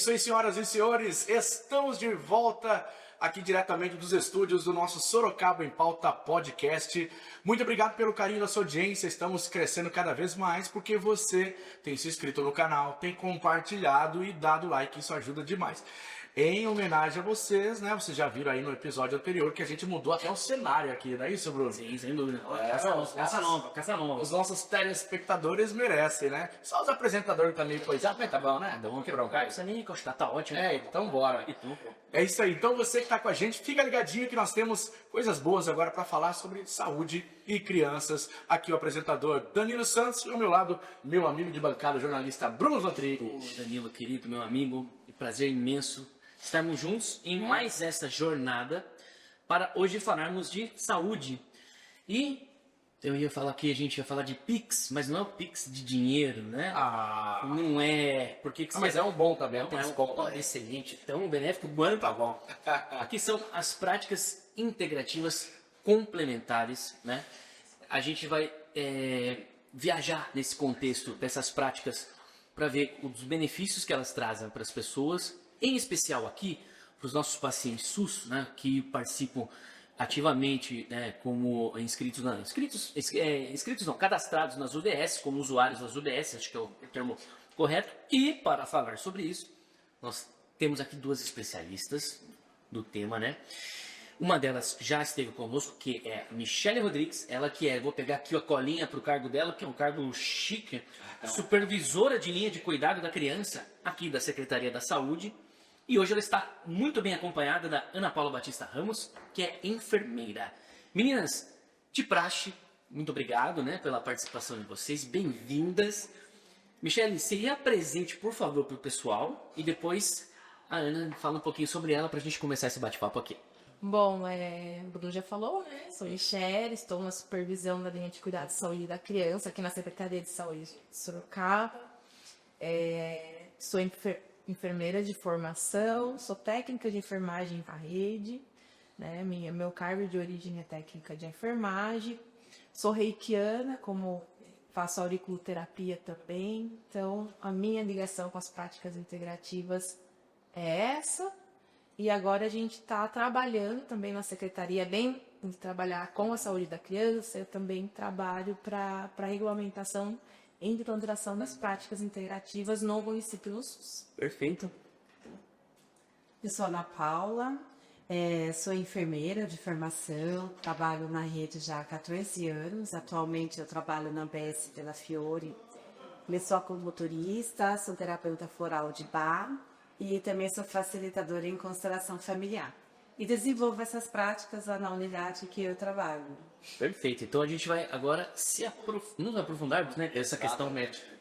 isso aí, senhoras e senhores, estamos de volta aqui diretamente dos estúdios do nosso Sorocaba em Pauta Podcast. Muito obrigado pelo carinho da sua audiência, estamos crescendo cada vez mais porque você tem se inscrito no canal, tem compartilhado e dado like, isso ajuda demais. Em homenagem a vocês, né? Vocês já viram aí no episódio anterior que a gente mudou até o cenário aqui, não é isso, Bruno? Sim, sem dúvida. Caça nova. Os nossos telespectadores merecem, né? Só os apresentadores também, pois é, mas tá bom, né? Vamos quebrar um galho. Isso aí, tá ótimo. Então bora. E tu, pô? É isso aí. Então você que tá com a gente, fica ligadinho que nós temos coisas boas agora para falar sobre saúde e crianças. Aqui o apresentador Danilo Santos e ao meu lado, meu amigo de bancada, o jornalista Bruno Vantrigo. Ô, Danilo, querido, meu amigo, prazer imenso estarmos juntos em mais essa jornada para hoje falarmos de saúde. E eu ia falar que a gente ia falar de Pix, mas não é o Pix de dinheiro, né? Não é. Porque que Mas é um bom também, excelente, tão benéfico, bom, tá bom. Aqui são as práticas integrativas complementares, né? A gente vai viajar nesse contexto dessas práticas para ver os benefícios que elas trazem para as pessoas, em especial aqui para os nossos pacientes SUS, né, que participam ativamente, né, como cadastrados nas UBS, como usuários das UBS, acho que é o termo correto. E para falar sobre isso, nós temos aqui duas especialistas do tema, né? Uma delas já esteve conosco, que é a Michele Rodrigues, ela que vou pegar aqui a colinha para o cargo dela, que é um cargo chique, supervisora de linha de cuidado da criança, aqui da Secretaria da Saúde. E hoje ela está muito bem acompanhada da Ana Paula Batista Ramos, que é enfermeira. Meninas, de praxe, muito obrigado, né, pela participação de vocês, bem-vindas. Michele, seria presente, por favor, para o pessoal, e depois a Ana fala um pouquinho sobre ela para a gente começar esse bate-papo aqui. Bom, o Bruno já falou, né? Sou Michele, estou na supervisão da linha de cuidado de saúde da criança aqui na Secretaria de Saúde de Sorocaba. Sou enfermeira de formação, sou técnica de enfermagem da rede, né? Meu cargo de origem é técnica de enfermagem. Sou reikiana, como faço auriculoterapia também. Então, a minha ligação com as práticas integrativas é essa. E agora a gente está trabalhando também na secretaria, além de trabalhar com a saúde da criança, eu também trabalho para a regulamentação e implantação das práticas integrativas no município do SUS. Perfeito. Eu sou Ana Paula, sou enfermeira de formação, trabalho na rede já há 14 anos. Atualmente eu trabalho na UBS pela Fiore. Sou como motorista, sou terapeuta floral de bar. E também sou facilitadora em constelação familiar. E desenvolvo essas práticas lá na unidade que eu trabalho. Perfeito. Então a gente vai agora nos aprofundarmos, né, essa questão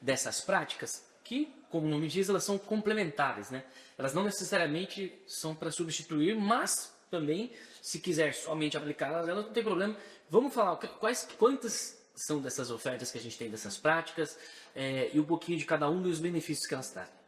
dessas práticas que, como o nome diz, elas são complementares, né? Elas não necessariamente são para substituir, mas também, se quiser somente aplicá-las, elas não tem problema. Vamos falar quantas são dessas ofertas que a gente tem dessas práticas e um pouquinho de cada um dos benefícios que elas trazem.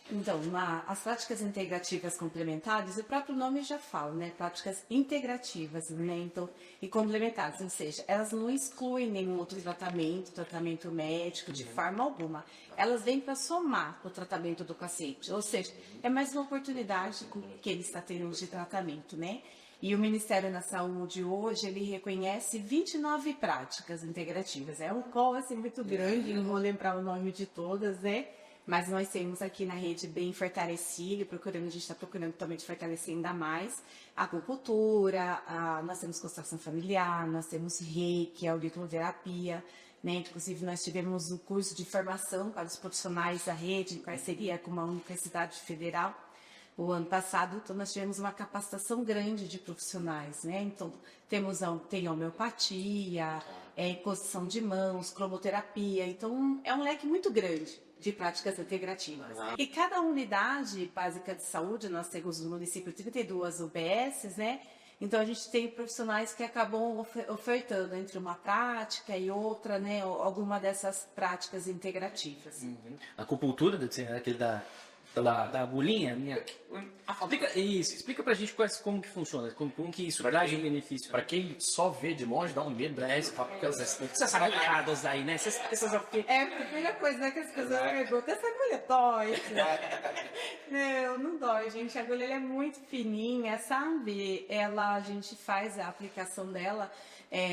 Então, as práticas integrativas complementares, o próprio nome já fala, né? Práticas integrativas, né? Então, e complementares, ou seja, elas não excluem nenhum outro tratamento médico, de forma alguma. Elas vêm para somar o tratamento do paciente, ou seja, é mais uma oportunidade que ele está tendo de tratamento, né? E o Ministério da Saúde hoje, ele reconhece 29 práticas integrativas. É um call assim, muito grande, não vou lembrar o nome de todas, né? Mas nós temos aqui na rede bem fortalecido, a gente está procurando também de fortalecer ainda mais a acupuntura, nós temos constelação familiar, nós temos reiki, auriculoterapia, né? Inclusive nós tivemos um curso de formação para os profissionais da rede, em parceria com uma universidade federal, o ano passado. Então nós tivemos uma capacitação grande de profissionais, né? Então tem homeopatia, imposição de mãos, cromoterapia, então é um leque muito grande de práticas integrativas. E cada unidade básica de saúde, nós temos no município 32 UBSs, né? Então a gente tem profissionais que acabam ofertando entre uma prática e outra, né? Alguma dessas práticas integrativas. A acupuntura deve ser aquele da da agulhinha. Explica pra gente como que funciona, como que isso traz um benefício. Pra quem só vê de longe, dá um medo, né? Essas agulhadas aí, né? Essas É a primeira coisa, né, que as pessoas perguntam, essa agulha dói? Não dói, gente. A agulha ela é muito fininha, sabe? A gente faz a aplicação dela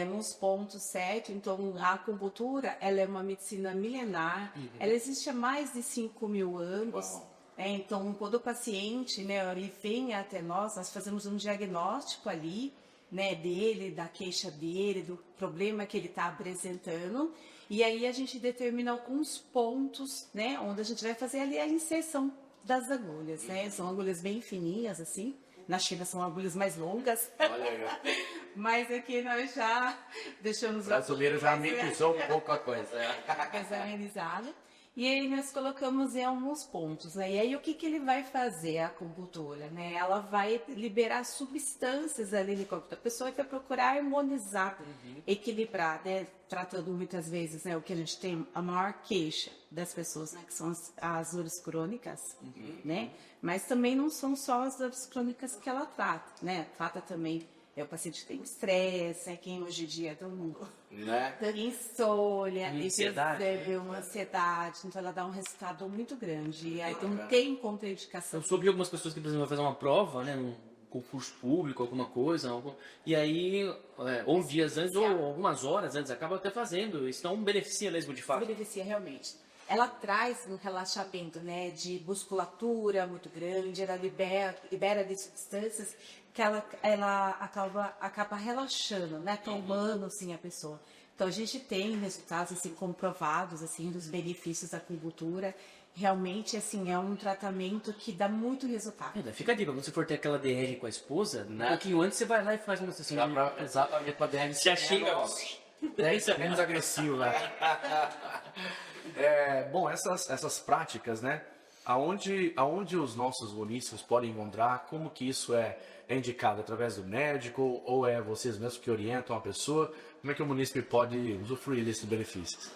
nos pontos certos. Então, a acupuntura, ela é uma medicina milenar. Ela existe há mais de 5.000 anos. Então, quando o paciente, né, ele vem até nós fazemos um diagnóstico ali, né, dele, da queixa dele, do problema que ele está apresentando. E aí a gente determina alguns pontos, né, onde a gente vai fazer ali a inserção das agulhas, né? São agulhas bem fininhas, assim. Na China são agulhas mais longas. Olha, Mas aqui nós já deixamos... o brasileiro já amenizou um pouco a coisa. Amenizado. E aí nós colocamos em alguns pontos, né? E aí o que ele vai fazer, a acupuntura, né? Ela vai liberar substâncias ali no corpo da pessoa e vai procurar harmonizar, equilibrar, né? Tratando muitas vezes, né? O que a gente tem, a maior queixa das pessoas, né? Que são as dores crônicas, né? Mas também não são só as dores crônicas que ela trata, né? Trata também o paciente que tem estresse, quem hoje em dia tem insônia, uma ansiedade, então ela dá um resultado muito grande. E aí não tem contraindicação. Eu soube de algumas pessoas que, por exemplo, vão fazer uma prova, né, num concurso público, alguma coisa, e aí, ou dias antes, ou algumas horas antes, acaba até fazendo. Isso não beneficia mesmo, de fato. Beneficia realmente. Ela traz um relaxamento, né, de musculatura muito grande, ela libera de substâncias que ela acaba relaxando, né, acalmando assim a pessoa. Então a gente tem resultados assim comprovados assim dos benefícios da acupuntura. Realmente assim é um tratamento que dá muito resultado. Fica a dica, quando você for ter aquela DR com a esposa, um pouquinho antes você vai lá e faz uma sessão. Exatamente, pra DR Já chega. Isso é menos agressivo, né? Bom, essas práticas, né? Aonde os nossos munícipes podem encontrar, como que isso é indicado? Através do médico ou é vocês mesmos que orientam a pessoa? Como é que o munícipe pode usufruir desses benefícios?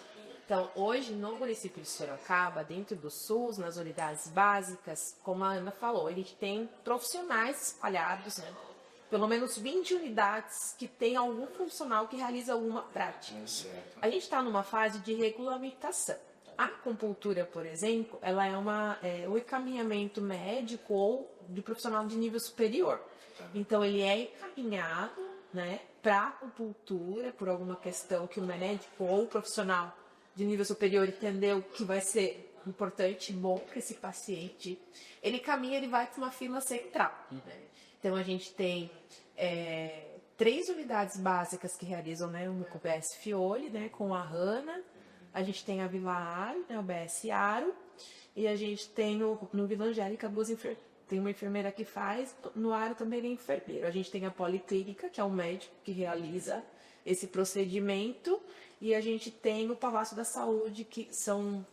Então, hoje, no município de Sorocaba, dentro do SUS, nas unidades básicas, como a Ana falou, a gente tem profissionais espalhados, né? Pelo menos 20 unidades que tem algum funcional que realiza alguma prática. A gente está numa fase de regulamentação. A acupuntura, por exemplo, ela é um encaminhamento médico ou de profissional de nível superior. Então, ele é encaminhado, né, para acupuntura por alguma questão que o médico ou o profissional de nível superior entendeu que vai ser importante e bom para esse paciente. Ele caminha, ele vai para uma fila central. Né? Então, a gente tem 3 unidades básicas que realizam, né, o UBS Fioli, né, com a Hanna. A gente tem a Vila Aro, né, o UBS Aro. E a gente tem no Vila Angélica tem uma enfermeira que faz. No Aro também é enfermeiro. A gente tem a Policlínica, que é um médico que realiza esse procedimento. E a gente tem o Palácio da Saúde, que são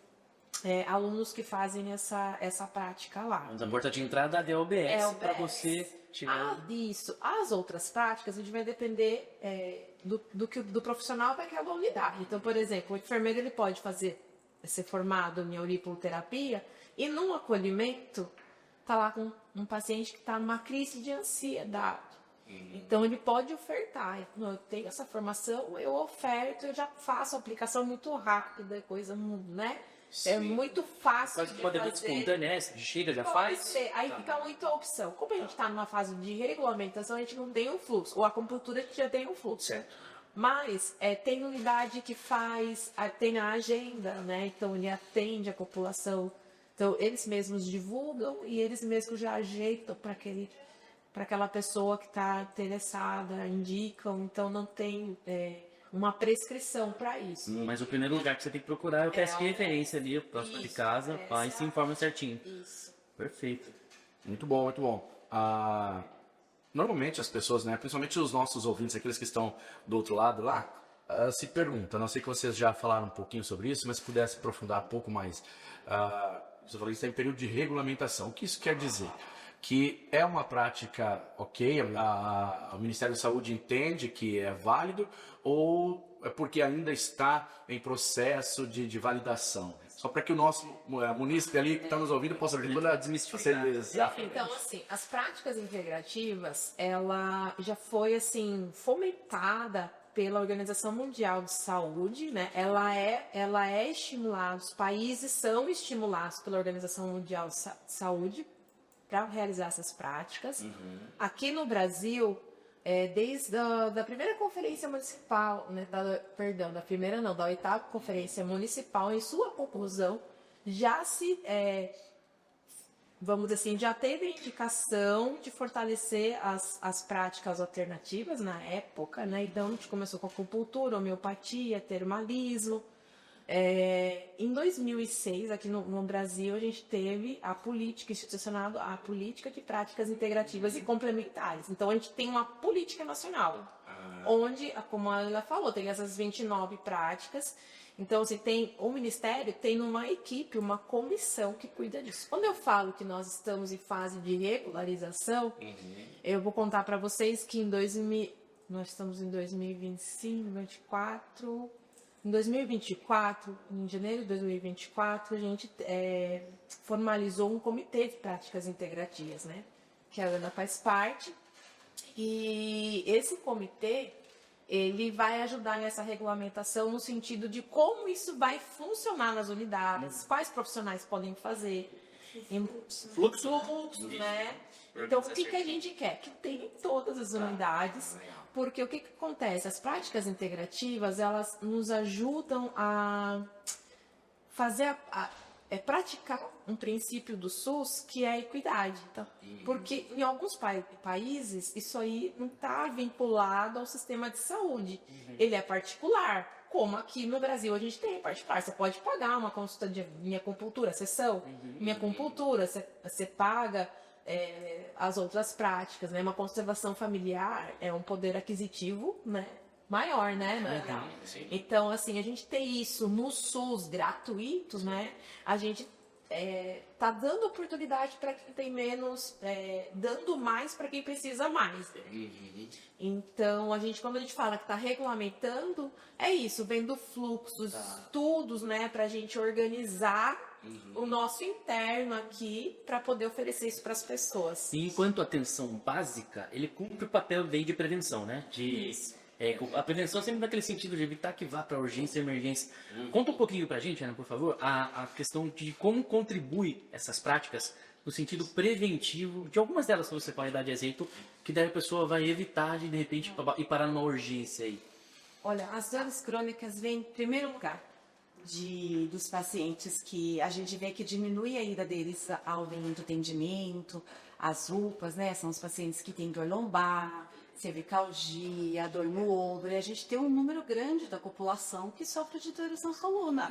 alunos que fazem essa prática lá. Mas a porta de entrada é OBS para você tirar. Isso. As outras práticas, a gente vai depender do profissional para aquela unidade. Então, por exemplo, o enfermeiro ele pode ser formado em auriculoterapia e num acolhimento tá lá com um paciente que está numa crise de ansiedade. Então ele pode ofertar. Eu tenho essa formação, eu oferto, eu já faço a aplicação muito rápida, coisa, né? Sim. É muito fácil. Mas pode haver espontânea, né? Chega, já faz. Aí fica muita opção. Como a gente está numa fase de regulamentação, a gente não tem um fluxo. Ou a acupuntura a gente já tem um fluxo. Certo. Mas tem unidade que faz, tem a agenda, né? Então ele atende a população. Então eles mesmos divulgam e eles mesmos já ajeitam para aquela pessoa que está interessada, indicam. Então não tem uma prescrição para isso. Mas o primeiro lugar que você tem que procurar é o teste de referência ali, próximo de casa, aí se informa certinho. Isso. Perfeito. Muito bom, muito bom. Normalmente as pessoas, né, principalmente os nossos ouvintes, aqueles que estão do outro lado lá, se perguntam, não sei que vocês já falaram um pouquinho sobre isso, mas se pudesse aprofundar um pouco mais. Você falou que está em período de regulamentação. O que isso quer dizer? Que é uma prática ok, o Ministério da Saúde entende que é válido, ou é porque ainda está em processo de validação? Só para que o nosso munícipe ali que está nos ouvindo possa ver toda a desmistificar. Então, assim, as práticas integrativas, ela já foi, assim, fomentada pela Organização Mundial de Saúde, né? Ela é estimulada, os países são estimulados pela Organização Mundial de Saúde para realizar essas práticas. Aqui no Brasil, desde da primeira conferência municipal, né, da primeira não, da 8ª conferência municipal, em sua conclusão, já se, vamos dizer assim, já teve a indicação de fortalecer as práticas alternativas na época, né? Então, a gente começou com acupuntura, homeopatia, termalismo. Em 2006, aqui no Brasil, a gente teve a política institucional, a política de práticas integrativas e complementares. Então, a gente tem uma política nacional, onde, como a Ana falou, tem essas 29 práticas. Então, assim, o Ministério tem uma equipe, uma comissão que cuida disso. Quando eu falo que nós estamos em fase de regularização, eu vou contar para vocês que nós estamos em 2025, 2024... Em 2024, em janeiro de 2024, a gente formalizou um comitê de práticas integrativas, né? Que a Ana faz parte. E esse comitê, ele vai ajudar nessa regulamentação no sentido de como isso vai funcionar nas unidades, quais profissionais podem fazer, fluxo, né? Então, o que a gente quer? Que tenha em todas as unidades. Porque o que acontece? As práticas integrativas, elas nos ajudam a fazer, praticar um princípio do SUS, que é a equidade. Então, porque em alguns países, isso aí não está vinculado ao sistema de saúde. Ele é particular. Como aqui no Brasil a gente tem particular. Você pode pagar uma consulta de minha acupuntura, sessão. Minha acupuntura, você paga... as outras práticas, né? Uma conservação familiar é um poder aquisitivo, né? Maior, né? Então, assim, a gente tem isso no SUS gratuitos, né? A gente tá dando oportunidade para quem tem menos, dando mais para quem precisa mais. Então, quando a gente fala que está regulamentando, é isso, vendo fluxos, estudos, né? Para a gente organizar o nosso interno aqui para poder oferecer isso para as pessoas. E enquanto atenção básica, ele cumpre o papel de prevenção, né? A prevenção sempre naquele sentido de evitar que vá para urgência e emergência. Conta um pouquinho para a gente, Ana, por favor, a questão de como contribui essas práticas no sentido preventivo, de algumas delas que você pode dar de exemplo, que daí a pessoa vai evitar de repente ir parar numa urgência aí. Olha, as dores crônicas vêm em primeiro lugar dos pacientes que a gente vê que diminui a ida deles ao lento atendimento, as UPAs, né? São os pacientes que têm dor lombar, cervicalgia, dor no ombro, e a gente tem um número grande da população que sofre de dores na coluna.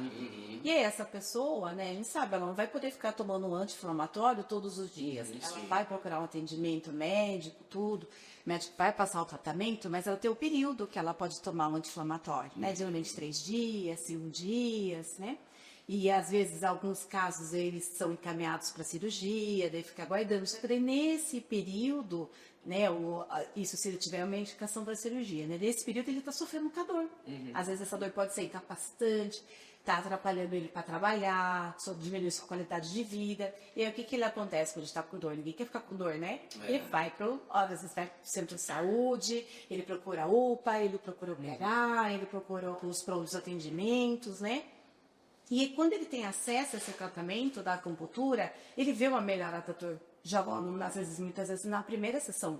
E aí essa pessoa, né, a gente sabe, ela não vai poder ficar tomando um anti-inflamatório todos os dias. Ela vai procurar um atendimento médico, tudo. O médico vai passar o tratamento, mas ela tem o período que ela pode tomar um anti-inflamatório, né? Geralmente 3 dias, 5 dias, né? E às vezes, em alguns casos, eles são encaminhados para cirurgia, daí fica aguardando. Só que daí, nesse período, né, isso se ele tiver uma indicação para cirurgia, né? Nesse período ele está sofrendo com a dor. Às vezes essa dor pode ser incapacitante, está atrapalhando ele para trabalhar, diminuir sua qualidade de vida. E aí o que acontece quando está com dor? Ninguém quer ficar com dor, né? Ele vai às vezes vai para o centro de saúde, ele procura a UPA, ele procura o BH, ele procura os prontos atendimentos, né? E quando ele tem acesso a esse tratamento da acupuntura, ele vê uma melhora da dor. Já muitas vezes na primeira sessão,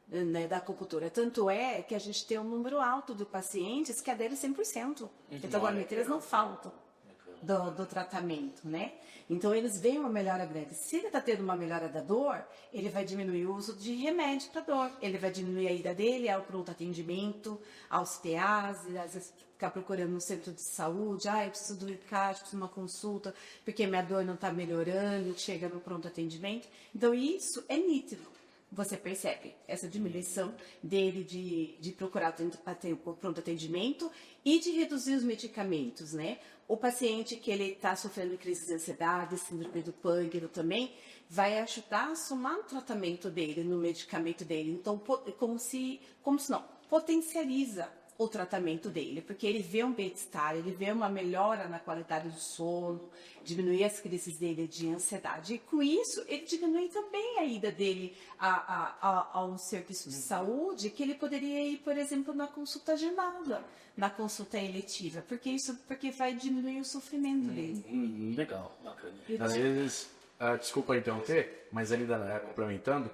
né, da acupuntura. Tanto é que a gente tem um número alto de pacientes que adere 100%. Então, agora, eles não faltam do tratamento, né? Então, eles veem uma melhora grande. Se ele está tendo uma melhora da dor, ele vai diminuir o uso de remédio para dor. Ele vai diminuir a ida dele ao pronto atendimento, aos TAs, às vezes ficar procurando no centro de saúde, eu preciso do encaixe, preciso de uma consulta, porque minha dor não está melhorando, chega no pronto atendimento. Então, isso é nítido. Você percebe essa diminuição dele de procurar o pronto atendimento e de reduzir os medicamentos, né? O paciente que ele está sofrendo de crise de ansiedade, síndrome do pâncreas também, vai ajudar a somar o tratamento dele, no medicamento dele. Então, como se não, potencializa o tratamento dele, porque ele vê um bem-estar, ele vê uma melhora na qualidade do sono, diminuir as crises dele de ansiedade. E com isso, ele diminui também a ida dele a um serviço de saúde, que ele poderia ir, por exemplo, na consulta agendada, na consulta eletiva, porque vai diminuir o sofrimento dele. Legal, bacana. Às vezes, desculpa interromper, mas ainda complementando,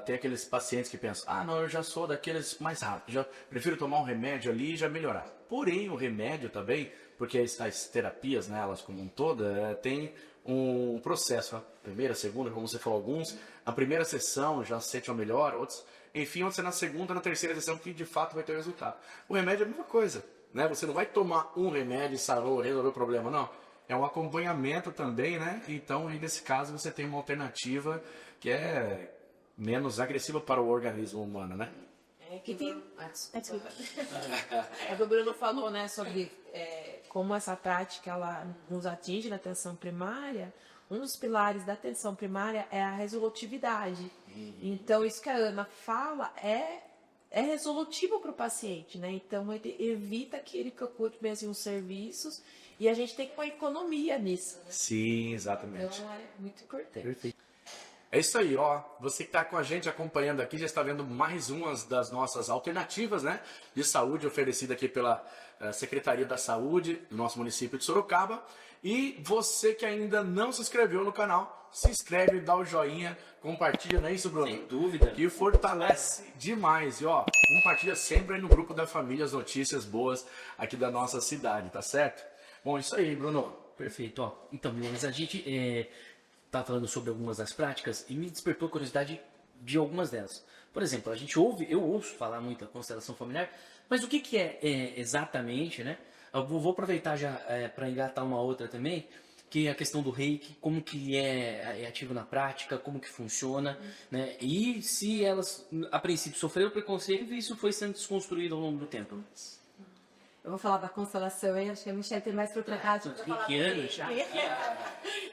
tem aqueles pacientes que pensam, não, eu já sou daqueles mais rápidos, já prefiro tomar um remédio ali e já melhorar. Porém, o remédio também, porque as terapias, né, elas como um todo, tem um processo, a primeira, a segunda, como você falou, alguns, a primeira sessão já sente uma melhor, outros, enfim, outros na segunda, na terceira sessão que de fato vai ter resultado. O remédio é a mesma coisa, né? Você não vai tomar um remédio e sarou, resolveu o problema, não. É um acompanhamento também, né? Então, aí, nesse caso, você tem uma alternativa que é menos agressiva para o organismo humano, né? Que tem... Desculpa. É o que o Bruno falou, né, sobre como essa prática ela nos atinge na atenção primária. Um dos pilares da atenção primária é a resolutividade. Então, isso que a Ana fala é resolutivo para o paciente, né? Então, ele evita que ele procure mesmo os serviços e a gente tem uma economia nisso, né? Sim, exatamente. Então, é muito importante. Perfeito. É isso aí, ó. Você que está com a gente acompanhando aqui já está vendo mais umas das nossas alternativas, né, de saúde oferecida aqui pela Secretaria da Saúde do nosso município de Sorocaba. E você que ainda não se inscreveu no canal, se inscreve, dá o joinha, compartilha, não é isso, Bruno? Sem dúvida. Que fortalece demais. E ó, compartilha sempre aí no grupo da família as notícias boas aqui da nossa cidade, tá certo? Bom, isso aí, Bruno. Perfeito, ó. Então, meninas, a gente tá falando sobre algumas das práticas e me despertou a curiosidade de algumas delas. Por exemplo, eu ouço falar muito da constelação familiar, mas o que é exatamente, né? Eu vou aproveitar já para engatar uma outra também, que é a questão do reiki, como que é ativo na prática, como que funciona, né? E se elas, a princípio, sofreram preconceito e isso foi sendo desconstruído ao longo do tempo. Eu vou falar da constelação, e acho que a Michelle tem mais propriedade para falar. Reikiano já.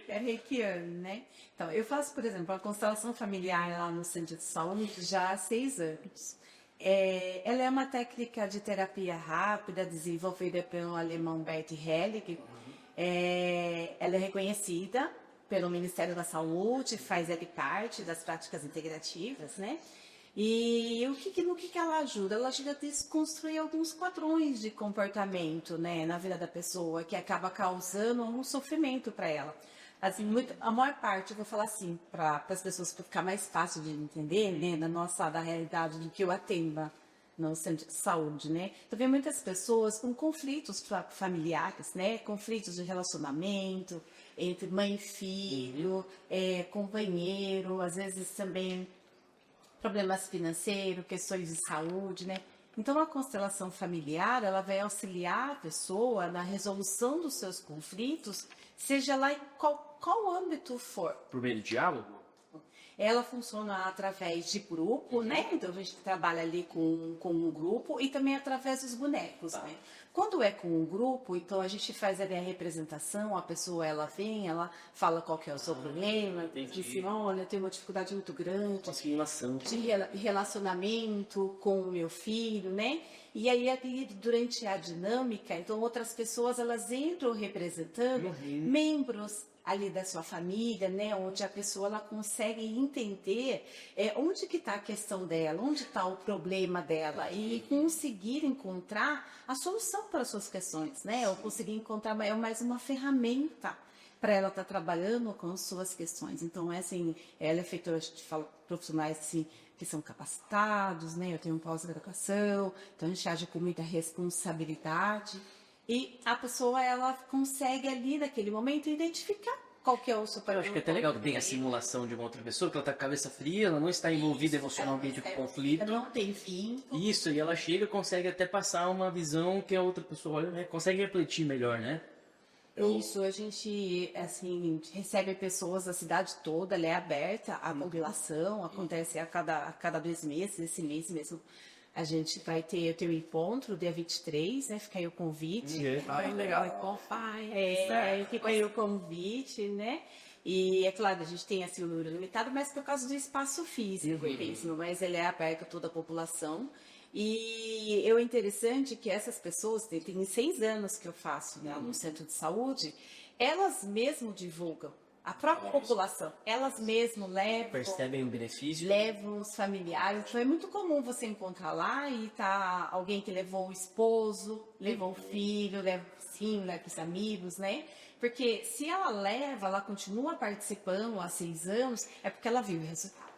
É reikiano, né? Então, eu faço, por exemplo, a constelação familiar lá no Centro de Saúde já há 6 anos. Ela é uma técnica de terapia rápida desenvolvida pelo alemão Bert Hellig. Ela é reconhecida pelo Ministério da Saúde, faz parte das práticas integrativas, né? E no que ela ajuda? Ela ajuda a desconstruir alguns padrões de comportamento, né, na vida da pessoa, que acaba causando um sofrimento para ela. Assim, a maior parte, eu vou falar assim, para as pessoas, para ficar mais fácil de entender, né, da realidade do que eu atendo no centro de saúde, né? Então, vem muitas pessoas com conflitos familiares, né, conflitos de relacionamento entre mãe e filho, companheiro, às vezes também problemas financeiros, questões de saúde, né? Então, a constelação familiar, ela vai auxiliar a pessoa na resolução dos seus conflitos, seja lá em qual âmbito for. Por meio do diálogo? Ela funciona através de grupo, né? Então, a gente trabalha ali com um grupo e também através dos bonecos, né? Quando é com um grupo, então a gente faz ali a representação, a pessoa, ela vem, ela fala qual que é o seu problema, diz assim, olha, eu tenho uma dificuldade muito grande de relacionamento com o meu filho, né? E aí, durante a dinâmica, então outras pessoas, elas entram representando membros ali da sua família, né, onde a pessoa ela consegue entender onde que está a questão dela, onde está o problema dela e conseguir encontrar a solução para as suas questões, né, ou conseguir encontrar mais uma ferramenta para ela estar trabalhando com as suas questões. Então, assim, ela é feita, a gente fala, profissionais assim, que são capacitados, né, eu tenho um pós-graduação, então a gente age com muita responsabilidade. E a pessoa, ela consegue ali, naquele momento, identificar qual que é o seu Eu acho que é até legal que tem a simulação de uma outra pessoa, que ela tá com a cabeça fria, ela não está envolvida emocionalmente com o conflito. Ela não tem fim. Isso, e ela chega e consegue até passar uma visão que a outra pessoa olha, né, consegue refletir melhor, né? Isso, a gente, assim, recebe pessoas da cidade toda, ela é aberta à população, acontece a cada 2 meses, esse mês mesmo. A gente vai ter o encontro, dia 23, né? Fica aí o convite. Bem legal. Fica aí o convite, né? E é claro, a gente tem assim um número limitado, mas por causa do espaço físico mesmo. Mas ele é aberto a toda a população. E é interessante que essas pessoas, tem 6 anos que eu faço, né, no centro de saúde, elas mesmo divulgam. A própria população, elas mesmo Percebem o benefício? levam os familiares. Então é muito comum você encontrar lá e tá alguém que levou o esposo, levou o filho, leva o vizinho, leva os amigos, né? Porque se ela leva, ela continua participando há 6 anos, é porque ela viu o resultado.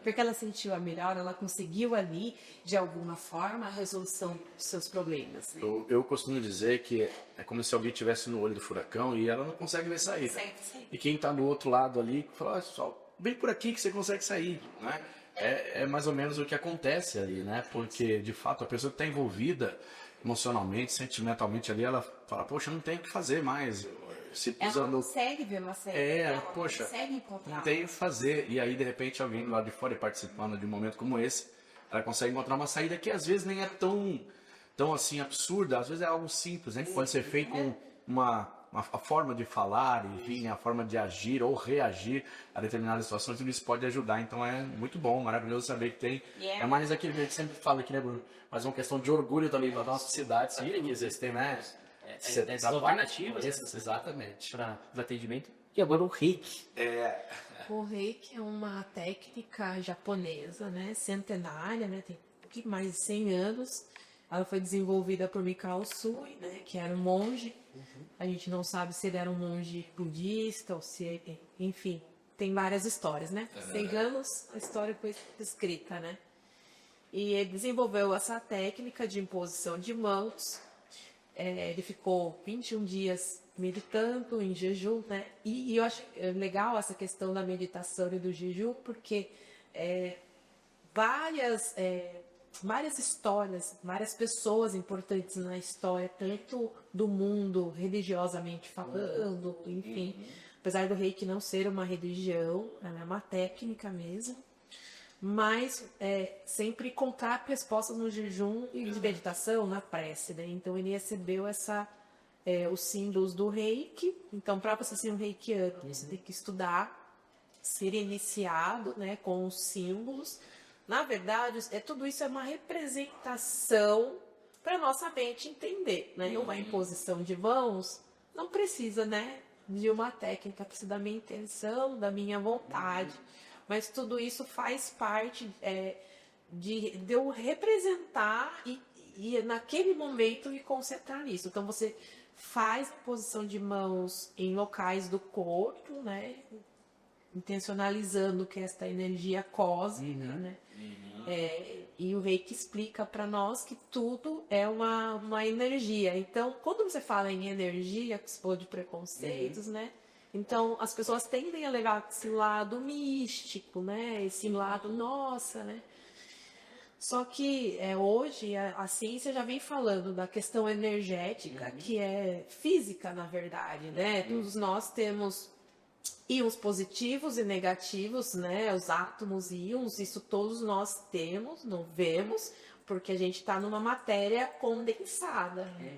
Porque ela sentiu a melhora, ela conseguiu ali, de alguma forma, a resolução dos seus problemas. Né? Eu costumo dizer que é como se alguém estivesse no olho do furacão e ela não consegue ver saída. Consegue sair. E quem está do outro lado ali fala, só vem por aqui que você consegue sair, né? É mais ou menos o que acontece ali, né? Porque, de fato, a pessoa que está envolvida emocionalmente, sentimentalmente ali, ela fala, poxa, não tem o que fazer mais. Se Ela pisando... consegue ver uma saída. ela Consegue encontrar. não tem o que fazer. E aí, de repente, alguém lá de fora e participando de um momento como esse, ela consegue encontrar uma saída que às vezes nem é tão assim absurda, às vezes é algo simples, né? Que pode ser feito com a forma de falar, enfim, a forma de agir ou reagir a determinadas situações, tudo isso pode ajudar. Então é muito bom, maravilhoso saber que tem. É mais aquilo que a gente sempre fala aqui, né, Bruno? Mas é uma questão de orgulho também da nossa cidade, saber que existem, né? Essas alternativas Exatamente. para o atendimento. E agora o reiki. O reiki é uma técnica japonesa, né, centenária, né, tem um pouquinho mais de 100 anos. Ela foi desenvolvida por Mikao Usui, né, que era um monge. A gente não sabe se ele era um monge budista ou se, enfim, tem várias histórias, né? 100 anos a história foi escrita, né? E ele desenvolveu essa técnica de imposição de mãos. Ele ficou 21 dias meditando em jejum, né? E eu acho legal essa questão da meditação e do jejum, porque várias histórias, várias pessoas importantes na história, tanto do mundo religiosamente falando, enfim. Apesar do reiki não ser uma religião, ela é uma técnica mesmo. Mas sempre encontrar respostas no jejum e de meditação, na prece, né? Então ele recebeu os símbolos do reiki. Então, para você ser um reikiano, você tem que estudar, ser iniciado, né, com os símbolos. Na verdade, tudo isso é uma representação para nossa mente entender, né? Uma imposição de mãos não precisa, né, de uma técnica, precisa da minha intenção, da minha vontade. Mas tudo isso faz parte de eu representar e naquele momento me concentrar nisso. Então você faz a posição de mãos em locais do corpo, né? Intencionalizando que esta energia cósmica, né? E o Reiki explica para nós que tudo é uma energia. Então, quando você fala em energia, que se for de preconceitos, né? Então, as pessoas tendem a levar esse lado místico, né? Esse lado, nossa, né? Só que hoje a ciência já vem falando da questão energética, que é física, na verdade, né? Todos nós temos íons positivos e negativos, né? Os átomos e íons, isso todos nós temos, não vemos, porque a gente está numa matéria condensada, né?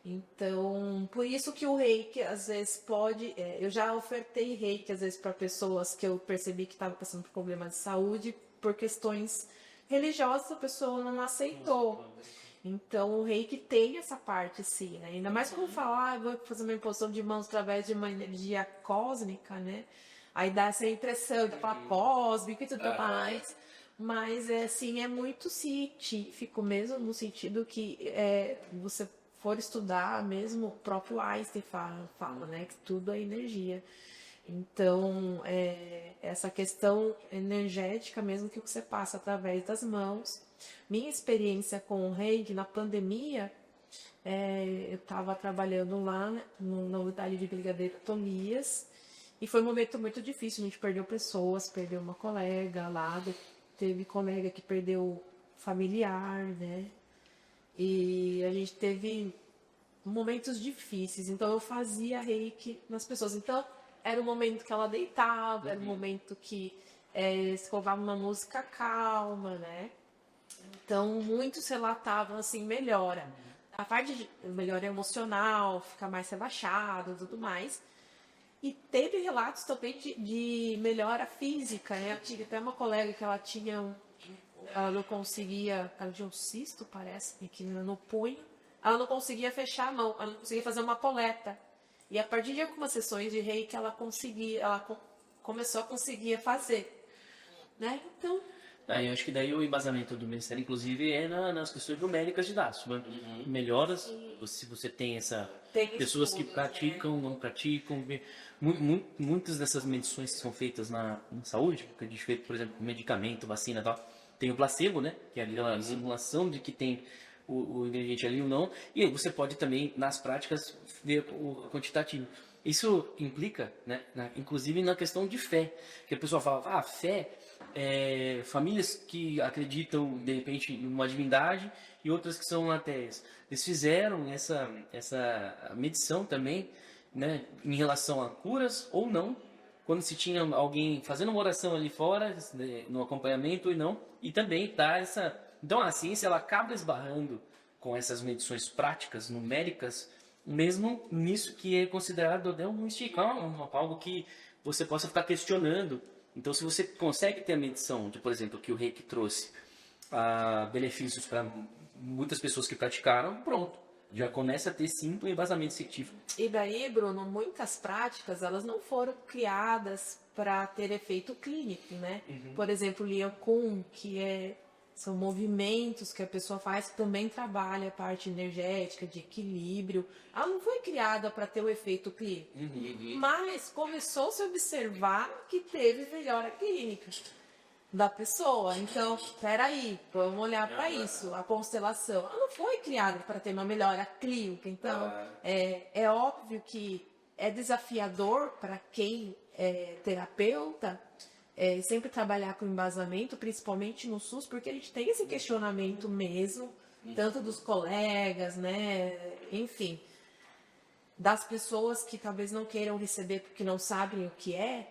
Então, por isso que o reiki, às vezes, pode... eu já ofertei reiki, às vezes, para pessoas que eu percebi que estavam passando por problemas de saúde, por questões religiosas, a pessoa não aceitou. Então, o reiki tem essa parte, sim, né? Ainda mais quando falar, vou fazer uma imposição de mãos através de uma energia cósmica, né? Aí dá essa impressão de falar cósmico e tudo mais. Mas, assim, é muito científico mesmo, no sentido que você for estudar, mesmo o próprio Einstein fala, né? Que tudo é energia. Então, essa questão energética mesmo que você passa através das mãos. Minha experiência com o reiki na pandemia, eu estava trabalhando lá, né, na unidade de Brigadeiro Tomias, e foi um momento muito difícil. A gente perdeu pessoas, perdeu uma colega lá, teve colega que perdeu familiar, né? E a gente teve momentos difíceis. Então eu fazia reiki nas pessoas. Então era o momento que ela deitava, era o momento que se colocava uma música calma, né? Então muitos relatavam assim, melhora. A parte de melhora emocional, ficar mais relaxado e tudo mais. E teve relatos também de melhora física, né? Eu tive até uma colega que ela tinha ela não conseguia, ela tinha um cisto, parece, aqui no punho, ela não conseguia fechar a mão, ela não conseguia fazer uma coleta. E a partir de algumas sessões de reiki, ela começou a conseguir fazer, né? Então, Eu acho que daí o embasamento do Ministério, inclusive, é nas questões numéricas de dados. Melhoras, se você tem pessoas que praticam, não praticam. Muitas dessas medições que são feitas na saúde, que a gente fez, por exemplo, medicamento, vacina e tal, tem o placebo, né? Que é aquela simulação de que tem o ingrediente ali ou não. E aí você pode também, nas práticas, ver o quantitativo. Isso implica, né, inclusive na questão de fé. Que a pessoa fala, fé é famílias que acreditam, de repente, em uma divindade e outras que são ateias. Eles fizeram essa medição também, né, em relação a curas ou não, quando se tinha alguém fazendo uma oração ali fora, no acompanhamento ou não, e também dá essa... Então a ciência ela acaba esbarrando com essas medições práticas, numéricas, mesmo nisso que é considerado um estigma, algo que você possa ficar questionando. Então, se você consegue ter a medição de, por exemplo, que o Reiki trouxe benefícios para muitas pessoas que praticaram, pronto. Já começa a ter sim um embasamento científico. e daí, Bruno, muitas práticas, elas não foram criadas para ter efeito clínico, né? Por exemplo, o Lian Kun, são movimentos que a pessoa faz, que também trabalha a parte energética, de equilíbrio. Ela não foi criada para ter o efeito clínico. Mas começou a se observar que teve melhora clínica da pessoa. Então, peraí, vamos olhar para isso. A constelação, ela não foi criada para ter uma melhora clínica. Então, é óbvio que é desafiador para quem é terapeuta, sempre trabalhar com embasamento, principalmente no SUS, porque a gente tem esse questionamento mesmo, tanto dos colegas, né, enfim, das pessoas que talvez não queiram receber porque não sabem o que é,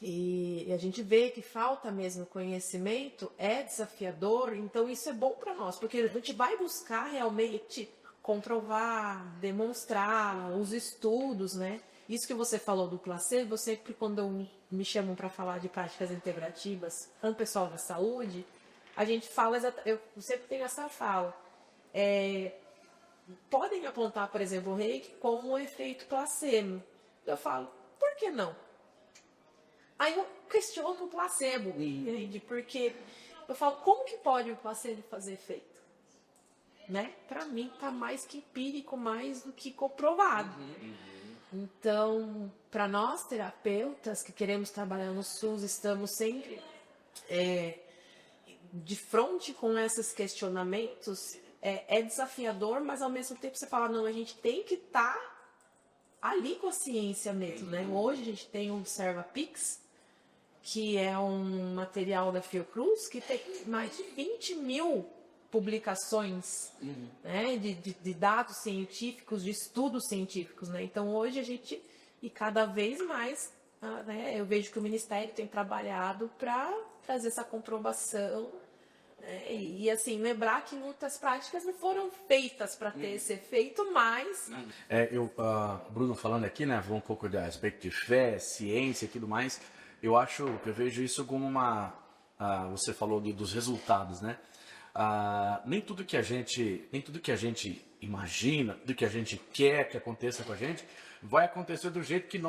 e a gente vê que falta mesmo conhecimento, é desafiador, então isso é bom para nós, porque a gente vai buscar realmente comprovar, demonstrar os estudos, né? Isso que você falou do placebo, eu sempre quando me chamam para falar de práticas integrativas, tanto pessoal da saúde, a gente fala, eu sempre tenho essa fala, podem apontar, por exemplo, o Reiki como um efeito placebo. Eu falo, por que não? Aí eu questiono o placebo, entende? Porque eu falo, como que pode o placebo fazer efeito? Né? Para mim tá mais que empírico, mais do que comprovado. Então, para nós terapeutas que queremos trabalhar no SUS, estamos sempre de frente com esses questionamentos. É desafiador, mas ao mesmo tempo você fala, não, a gente tem que estar ali com a ciência mesmo, né? Hoje a gente tem o ObservaPix, que é um material da Fiocruz, que tem mais de 20 mil publicações, né, de dados científicos, de estudos científicos, né? Então hoje a gente, e cada vez mais, né, eu vejo que o Ministério tem trabalhado para trazer essa comprovação, né? E assim, lembrar que muitas práticas não foram feitas para ter esse efeito, mas... Bruno falando aqui, né, um pouco de aspecto de fé, ciência e tudo mais, eu vejo isso como você falou dos resultados, né? Nem tudo que a gente imagina, do que a gente quer que aconteça com a gente, vai acontecer do jeito que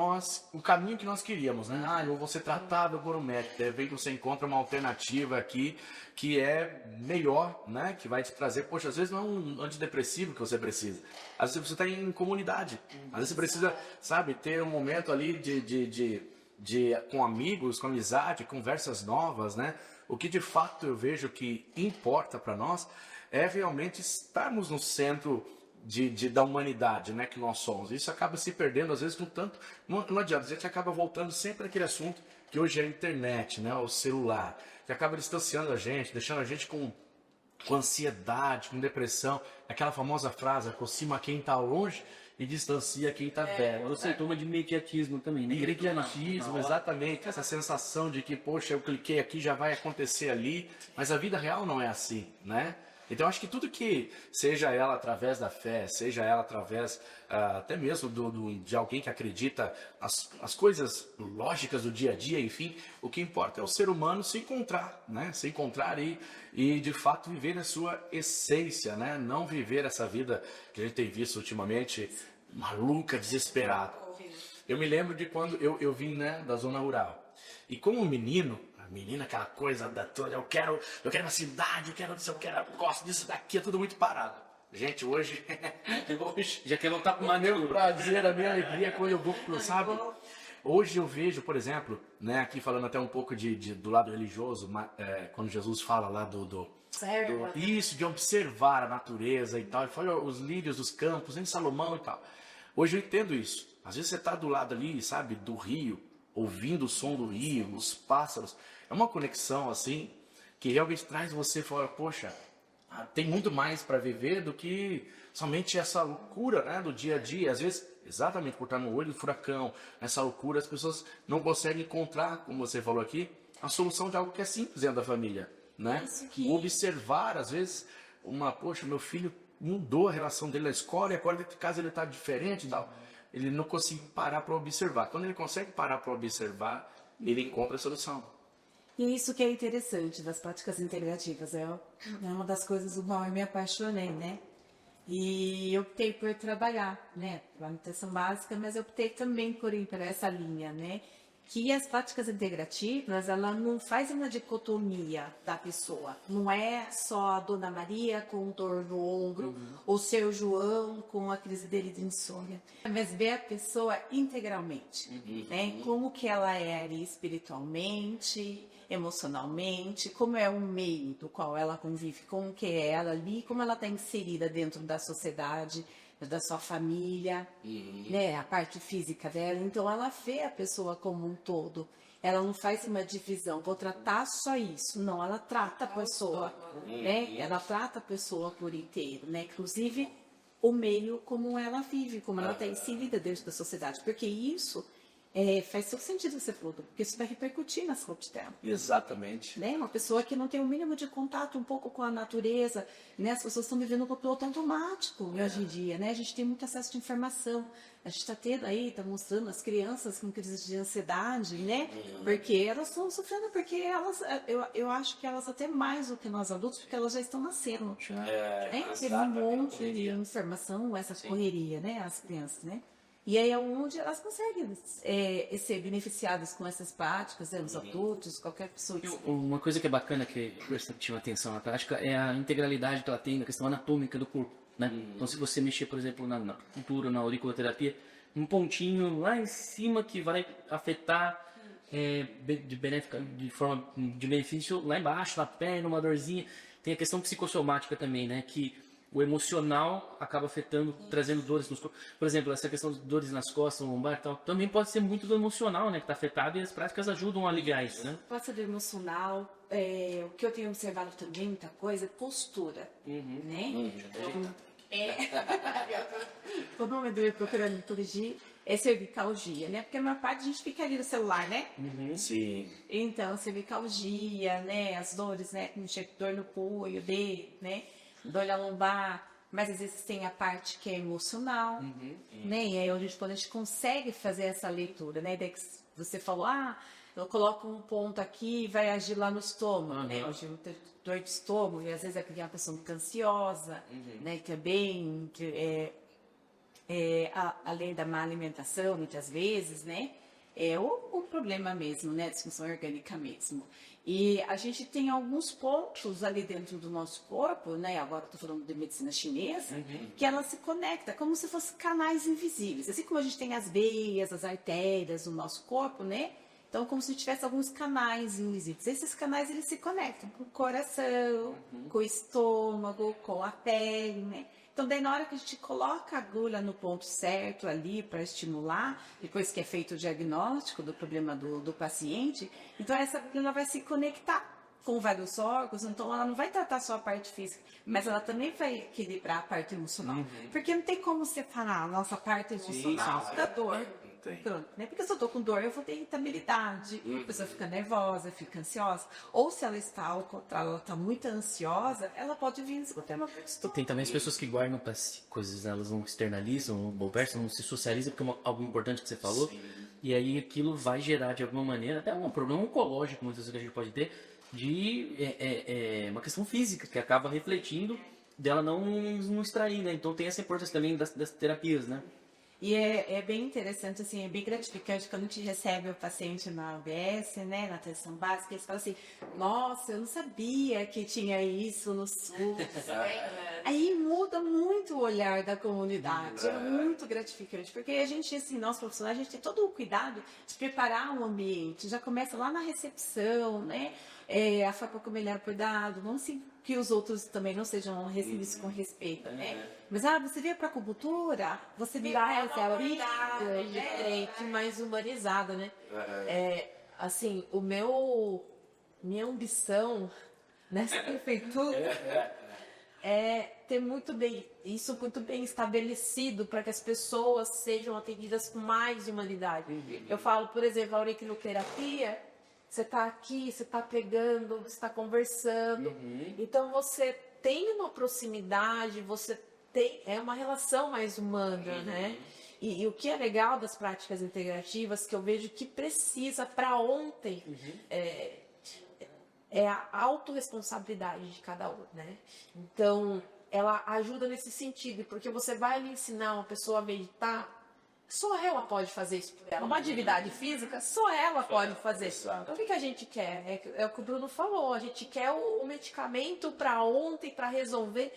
o caminho que nós queríamos, né? Eu vou ser tratado por um médico, de repente você encontra uma alternativa aqui que é melhor, né? Que vai te trazer, poxa, às vezes não é um antidepressivo que você precisa, às vezes você está em comunidade, às vezes você precisa, sabe, ter um momento ali com amigos, com amizade, conversas novas, né? O que de fato eu vejo que importa para nós é realmente estarmos no centro da humanidade, né, que nós somos. Isso acaba se perdendo, às vezes, com tanto... Não adianta, a gente acaba voltando sempre naquele assunto que hoje é a internet, né, o celular, que acaba distanciando a gente, deixando a gente com ansiedade, com depressão. Aquela famosa frase, aproxima quem está longe e distancia quem está perto. É sintoma de imediatismo também, né? Imediatismo, exatamente. Essa sensação de que, poxa, eu cliquei aqui, já vai acontecer ali. Mas a vida real não é assim, né? Então, acho que tudo que, seja ela através da fé, seja ela através até mesmo de alguém que acredita as coisas lógicas do dia a dia, enfim, o que importa é o ser humano se encontrar, né? Se encontrar e de fato viver a sua essência, né? Não viver essa vida que a gente tem visto ultimamente, maluca, desesperada. Eu me lembro de quando eu vim, né, da zona rural. E como menino, menina, aquela coisa da toda, eu quero uma cidade, eu gosto disso daqui, é tudo muito parado. Gente, hoje Já quer voltar pro o maneiro. meu prazer, a minha alegria quando eu vou pro, sabe? Hoje eu vejo, por exemplo, né, aqui falando até um pouco do lado religioso, quando Jesus fala lá isso, de observar a natureza e tal, ele fala os lírios dos campos, em Salomão e tal. Hoje eu entendo isso. Às vezes você tá do lado ali, sabe, do rio, ouvindo o som do rio, os pássaros. É uma conexão assim que realmente traz você fora, poxa, tem muito mais para viver do que somente essa loucura, né, do dia a dia. Às vezes, exatamente por estar no olho do furacão, essa loucura, as pessoas não conseguem encontrar, como você falou aqui, a solução de algo que é simples dentro da família, né? Observar, às vezes, poxa, meu filho mudou a relação dele na escola e agora dentro de casa ele está diferente e tal. Ele não consegue parar para observar. Quando ele consegue parar para observar, ele encontra a solução. E isso que é interessante das práticas integrativas. É uma das coisas do qual eu me apaixonei, né? E eu optei por trabalhar, né? Pela nutrição básica, mas eu optei também por ir para essa linha, né? Que as práticas integrativas, ela não faz uma dicotomia da pessoa. Não é só a Dona Maria com dor no ombro, ou o seu João com a crise dele de insônia. Mas ver a pessoa integralmente, né? Como que ela é ali espiritualmente, emocionalmente, como é o meio do qual ela convive, como que é ela ali, como ela está inserida dentro da sociedade, da sua família, né, a parte física dela. Então ela vê a pessoa como um todo. Ela não faz uma divisão, vou tratar só isso. Não, ela trata a pessoa, né? Ela trata a pessoa por inteiro, né? Inclusive o meio como ela vive, como ela está inserida dentro da sociedade, porque isso faz todo sentido você falou, porque isso vai repercutir na saúde dela. Exatamente. Né? Uma pessoa que não tem o mínimo de contato um pouco com a natureza, né? As pessoas estão vivendo no piloto automático hoje em dia, né? A gente tem muito acesso de informação. A gente está tendo aí, está mostrando as crianças com crises de ansiedade, né? Porque elas estão sofrendo, porque elas, eu acho que elas até mais do que nós adultos, porque elas já estão nascendo. Teve um monte de informação, essa correria, né? As crianças, né? E aí é onde elas conseguem ser beneficiadas com essas práticas, os adultos, qualquer pessoa. Uma coisa que é bacana, que chama atenção na prática, é a integralidade que ela tem na questão anatômica do corpo, né? Então, se você mexer, por exemplo, na acupuntura, na auriculoterapia, um pontinho lá em cima que vai afetar de forma de benefício lá embaixo, na perna, uma dorzinha. Tem a questão psicossomática também, né? Que o emocional acaba afetando, trazendo dores nos corpos. Por exemplo, essa questão de dores nas costas, no lombar e tal, também pode ser muito do emocional, né, que está afetado, e as práticas ajudam a aliviar isso, né? Pode ser do emocional. O que eu tenho observado também, muita coisa, é postura, né? Todo mundo eu procurando me corrigir, é cervicalgia, né? Porque a maior parte a gente fica ali no celular, né? Sim. Então, cervicalgia, né? As dores, né? Como dor no punho, né? Dor na lombar, mas às vezes tem a parte que é emocional, né? E aí onde a gente consegue fazer essa leitura, né? Daí que você falou, eu coloco um ponto aqui e vai agir lá no estômago, né? Hoje eu tenho dor de estômago e às vezes é uma pessoa muito ansiosa, né? E também além da má alimentação, muitas vezes, né? É o problema mesmo, né? Disfunção orgânica mesmo. E a gente tem alguns pontos ali dentro do nosso corpo, né? Agora estou falando de medicina chinesa, que ela se conecta como se fossem canais invisíveis. Assim como a gente tem as veias, as artérias no nosso corpo, né? Então, como se tivesse alguns canais invisíveis. Esses canais, eles se conectam com o coração, com o estômago, com a pele, né? Então, daí na hora que a gente coloca a agulha no ponto certo ali para estimular, depois que é feito o diagnóstico do problema do paciente, então essa agulha vai se conectar com vários órgãos, então ela não vai tratar só a parte física, mas ela também vai equilibrar a parte emocional. Porque não tem como separar a nossa parte emocional da dor. Pronto, né? Porque se eu tô com dor, eu vou ter irritabilidade, a pessoa fica nervosa, fica ansiosa. Ou se ela está ao contrário, ela está muito ansiosa, ela pode vir ter uma questão. Tem também as pessoas que guardam para si coisas, né? Elas não externalizam, não conversam, não se socializam, porque é algo importante que você falou. Sim. E aí aquilo vai gerar, de alguma maneira, até um problema oncológico, muitas vezes, que a gente pode ter, de uma questão física, que acaba refletindo dela não extrair, né? Então tem essa importância também das terapias, né? E é bem interessante, assim, é bem gratificante quando a gente recebe o paciente na UBS, né, na atenção básica, eles falam assim, nossa, eu não sabia que tinha isso no SUS. Aí muda muito o olhar da comunidade, é muito gratificante, porque a gente, assim, nós profissionais, a gente tem todo o cuidado de preparar o ambiente, já começa lá na recepção, né, a forma como ele é cuidado, não se que os outros também não sejam recebidos com respeito, né? Mas, você veio para a acupuntura, você veio para É diferente, mais humanizada, né? Assim, minha ambição nessa prefeitura é ter isso muito bem estabelecido para que as pessoas sejam atendidas com mais humanidade. Eu falo, por exemplo, a auriculoterapia. Você está aqui, você está pegando, você está conversando. Então você tem uma proximidade, você tem uma relação mais humana, né? E o que é legal das práticas integrativas, que eu vejo que precisa para ontem, é a autorresponsabilidade de cada um, né? Então, ela ajuda nesse sentido, porque você vai ensinar uma pessoa a meditar. Só ela pode fazer isso por ela. Uma atividade física, só ela pode fazer isso. Então, o que a gente quer? É o que o Bruno falou. A gente quer o medicamento para ontem, para resolver.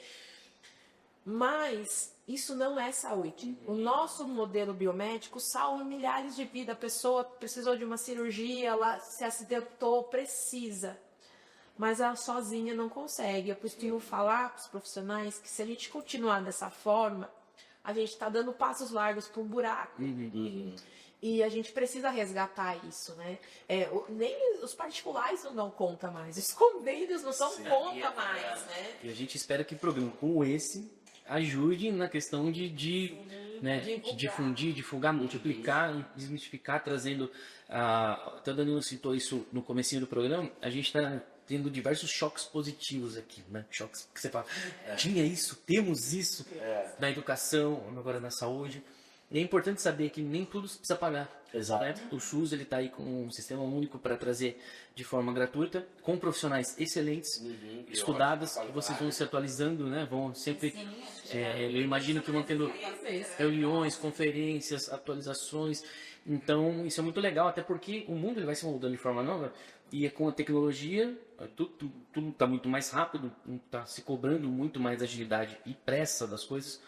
Mas isso não é saúde. O nosso modelo biomédico salva milhares de vidas. A pessoa precisou de uma cirurgia, ela se acidentou, precisa. Mas ela sozinha não consegue. Eu costumo falar para os profissionais que se a gente continuar dessa forma, a gente está dando passos largos para um buraco. E a gente precisa resgatar isso, né? Nem os particulares não dão conta mais. Os convênios não dão conta mais, né? E a gente espera que programas como esse ajude na questão de difundir, divulgar, multiplicar, desmistificar, trazendo... Até o Danilo citou isso no comecinho do programa. A gente está tendo diversos choques positivos aqui, né? Choques que você fala, tinha isso, temos isso na educação, agora na saúde. E é importante saber que nem tudo se precisa pagar. Exato. Né? O SUS está aí com um sistema único para trazer de forma gratuita, com profissionais excelentes, estudados, que vocês vão se atualizando, né? Vão sempre... eu imagino que vão tendo reuniões, conferências, atualizações. Então, isso é muito legal, até porque o mundo ele vai se moldando de forma nova. E com a tecnologia, tudo está muito mais rápido, está se cobrando muito mais agilidade e pressa das coisas.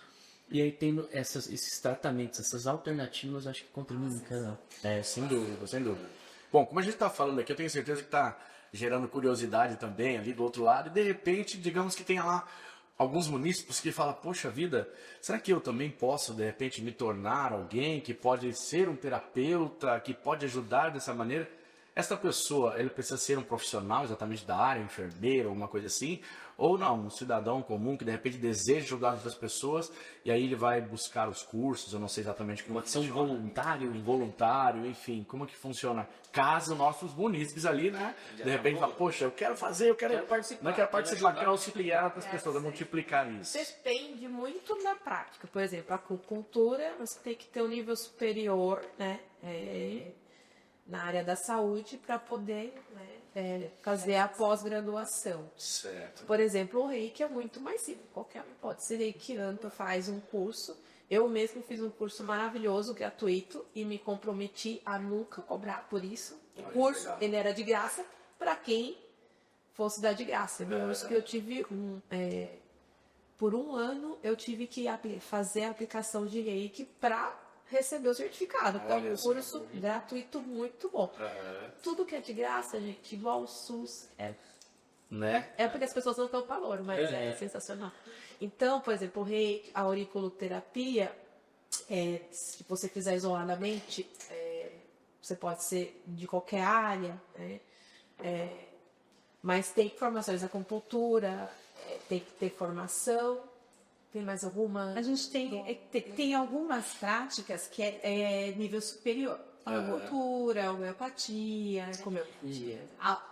E aí tendo esses tratamentos, essas alternativas, acho que contribuem muito. Sem dúvida, sem dúvida. Bom, como a gente está falando aqui, eu tenho certeza que está gerando curiosidade também ali do outro lado. E de repente, digamos que tenha lá alguns munícipes que falam, poxa vida, será que eu também posso, de repente, me tornar alguém que pode ser um terapeuta, que pode ajudar dessa maneira? Essa pessoa, ele precisa ser um profissional exatamente da área, enfermeiro, alguma coisa assim, ou não, um cidadão comum que de repente deseja ajudar outras pessoas e aí ele vai buscar os cursos, eu não sei exatamente como Pode ser um voluntário, enfim, como que funciona? Caso nossos munícipes ali, né, de repente fala, poxa, eu quero fazer, eu quero participar, não quero participar, quero auxiliar outras pessoas a multiplicar isso. Depende muito da prática. Por exemplo, a acupuntura, você tem que ter um nível superior, né? Na área da saúde para poder fazer a pós-graduação. Certo. Por exemplo, o reiki é muito mais simples. Qualquer um pode ser reikiano, faz um curso. Eu mesmo fiz um curso maravilhoso, gratuito, e me comprometi a nunca cobrar por isso. O curso, ele era de graça para quem fosse dar de graça. No curso que eu tive por um ano, eu tive que fazer a aplicação de reiki para receber o certificado. Então, um curso gratuito muito bom. Tudo que é de graça, gente, igual o SUS. Né? É porque as pessoas não dão valor, mas é sensacional. Então, por exemplo, a auriculoterapia, se você fizer isoladamente, você pode ser de qualquer área, né? Mas tem formações, acupuntura, tem que ter formação. Tem mais alguma? A gente tem algumas práticas que é nível superior. A acupuntura, a homeopatia,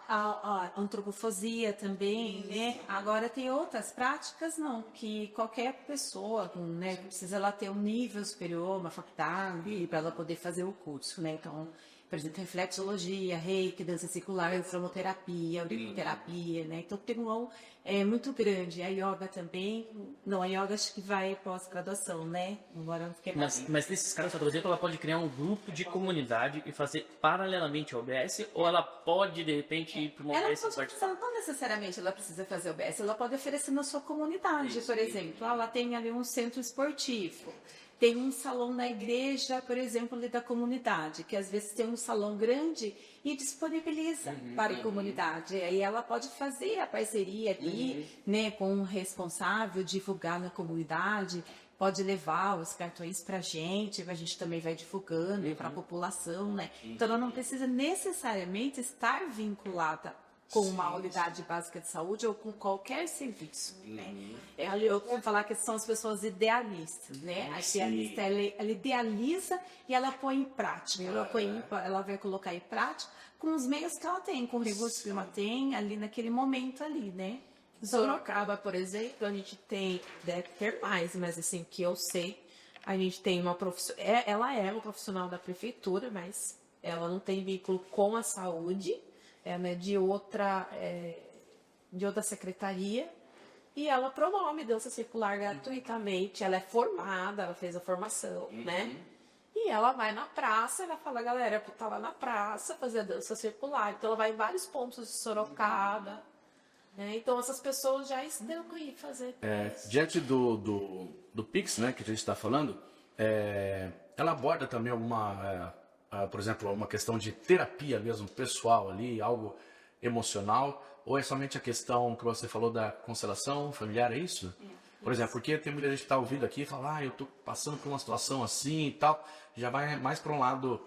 a antropofagia também, né? Agora tem outras práticas não, que qualquer pessoa, né, precisa ela ter um nível superior, uma faculdade, para ela poder fazer o curso, né? Então, por exemplo, reflexologia, reiki, dança circular, cromoterapia, auriculoterapia, né? Então tem um rol muito grande. A yoga também, não, a yoga acho que vai pós-graduação, né? Agora não fiquei Mas nesses casos, por exemplo, ela pode criar um grupo de comunidade e fazer paralelamente ao OBS, ou ela pode, de repente, ir para uma ela OBS pode, particular? não necessariamente ela precisa fazer o OBS, ela pode oferecer na sua comunidade, por exemplo. Ela tem ali um centro esportivo, tem um salão na igreja, por exemplo, ali da comunidade, que às vezes tem um salão grande e disponibiliza para a comunidade. Aí ela pode fazer a parceria ali, né, com o responsável, divulgar na comunidade, pode levar os cartões para a gente também vai divulgando para a população, né? Então ela não precisa necessariamente estar vinculada com uma unidade básica de saúde ou com qualquer serviço, né? Eu vou falar que são as pessoas idealistas, né? A idealista, ela idealiza e ela põe em prática. Ela vai colocar em prática com os meios que ela tem, com os recursos que ela tem ali naquele momento ali, né? Em Sorocaba, por exemplo, a gente tem, deve ter mais, mas assim, que eu sei, a gente tem uma profissional, ela é uma profissional da prefeitura, mas ela não tem vínculo com a saúde, ela é de outra secretaria, e ela promove dança circular gratuitamente, ela é formada, ela fez a formação, né? E ela vai na praça, ela fala, galera, eu tava na praça fazer a dança circular, então ela vai em vários pontos de Sorocaba, né? Então essas pessoas já estão aí fazendo. Diante do Pix, né, que a gente está falando, ela aborda também alguma, por exemplo, uma questão de terapia mesmo, pessoal ali, algo emocional, ou é somente a questão que você falou da constelação familiar, é isso? Por exemplo, porque tem muita gente que está ouvindo aqui e fala, eu tô passando por uma situação assim e tal, já vai mais para um lado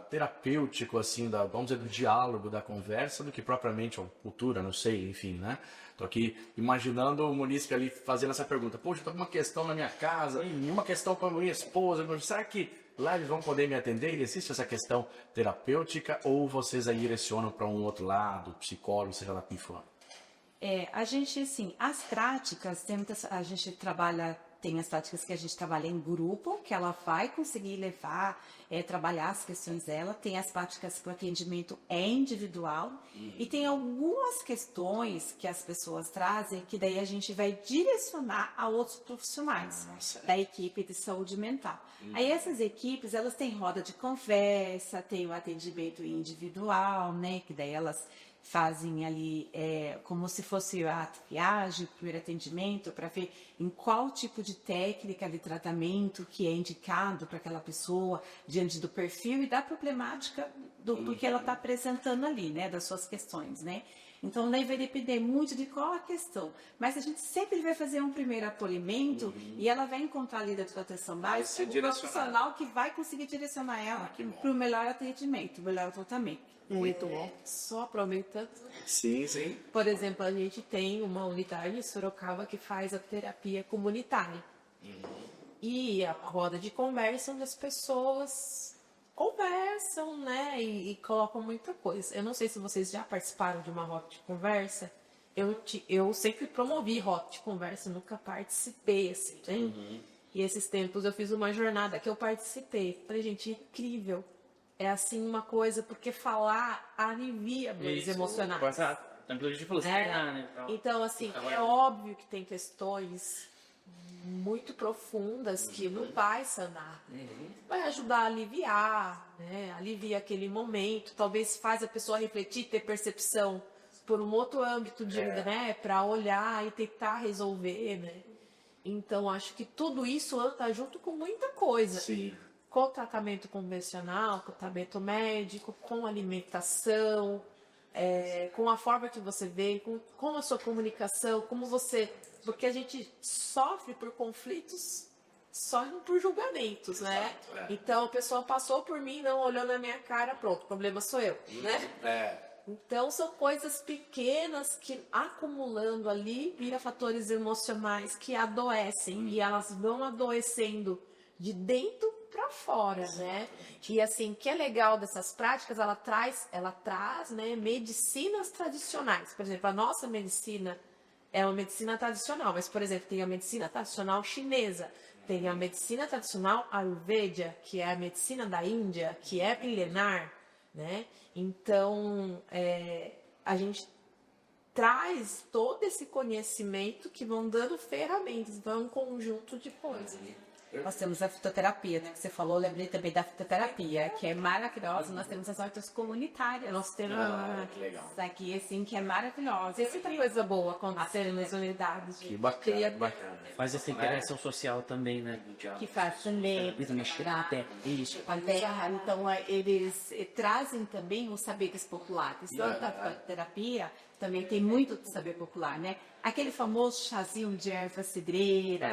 terapêutico, assim, vamos dizer, do diálogo, da conversa, do que propriamente a cultura, não sei, enfim, né? Tô aqui imaginando o munícipe ali fazendo essa pergunta, poxa, eu tô com uma questão na minha casa, uma questão com a minha esposa, será que lá eles vão poder me atender? Existe essa questão terapêutica ou vocês aí direcionam para um outro lado, psicólogo, seja lá quem for? A gente, assim, as práticas, a gente trabalha, tem as práticas que a gente trabalha em grupo, que ela vai conseguir levar, trabalhar as questões dela, tem as práticas que o atendimento é individual, e tem algumas questões que as pessoas trazem, que daí a gente vai direcionar a outros profissionais da equipe de saúde mental. Aí essas equipes, elas têm roda de conversa, tem o atendimento individual, né, que daí elas fazem ali como se fosse a triagem, o primeiro atendimento, para ver em qual tipo de técnica de tratamento que é indicado para aquela pessoa, diante do perfil e da problemática do que ela está apresentando ali, né, das suas questões, né. Então, daí vai depender muito de qual a questão. Mas a gente sempre vai fazer um primeiro acolhimento e ela vai encontrar ali dentro da atenção básica um profissional que vai conseguir direcionar ela para o melhor atendimento, o melhor tratamento. Muito bom. Só aproveitando. Sim, sim. Por exemplo, a gente tem uma unidade em Sorocaba que faz a terapia comunitária. E a roda de conversa onde as pessoas conversam, né? E colocam muita coisa. Eu não sei se vocês já participaram de uma roda de conversa. Eu sempre promovi roda de conversa, nunca participei, assim, né? E esses tempos eu fiz uma jornada que eu participei. Falei, gente, incrível. É assim uma coisa, porque falar alivia dores emocionais. Então, assim, é óbvio que tem questões muito profundas que não vai sanar. Vai ajudar a aliviar, né? Alivia aquele momento, talvez faz a pessoa refletir, ter percepção por um outro âmbito de, né, para olhar e tentar resolver, né? Então, acho que tudo isso anda junto com muita coisa. Sim. Com o tratamento convencional, com o tratamento médico, com alimentação, com a forma que você vê, com a sua comunicação, como você... Porque a gente sofre por conflitos, sofre por julgamentos, né? Então, a pessoa passou por mim, não olhou na minha cara, pronto, o problema sou eu, né? Então, são coisas pequenas que, acumulando ali, vira fatores emocionais que adoecem e elas vão adoecendo de dentro para fora, né? E assim, o que é legal dessas práticas, ela traz, né, medicinas tradicionais. Por exemplo, a nossa medicina é uma medicina tradicional, mas, por exemplo, tem a medicina tradicional chinesa, tem a medicina tradicional Ayurveda, que é a medicina da Índia, que é milenar, né? Então, a gente traz todo esse conhecimento que vão dando ferramentas, vão um conjunto de coisas. Nós temos a fitoterapia, que você falou, eu lembrei também da fitoterapia, que é maravilhosa. Nós temos as hortas comunitárias. Nós temos que legal. Isso aqui, assim, que é maravilhosa. tem muita coisa boa acontecendo nas unidades. Que bacana, que Faz bacana. essa interação social também, né? Que faz também. Até isso. A terra, então, eles trazem também os saberes populares. Tanto a fitoterapia também tem muito de saber popular, né? Aquele famoso chazinho de erva cidreira,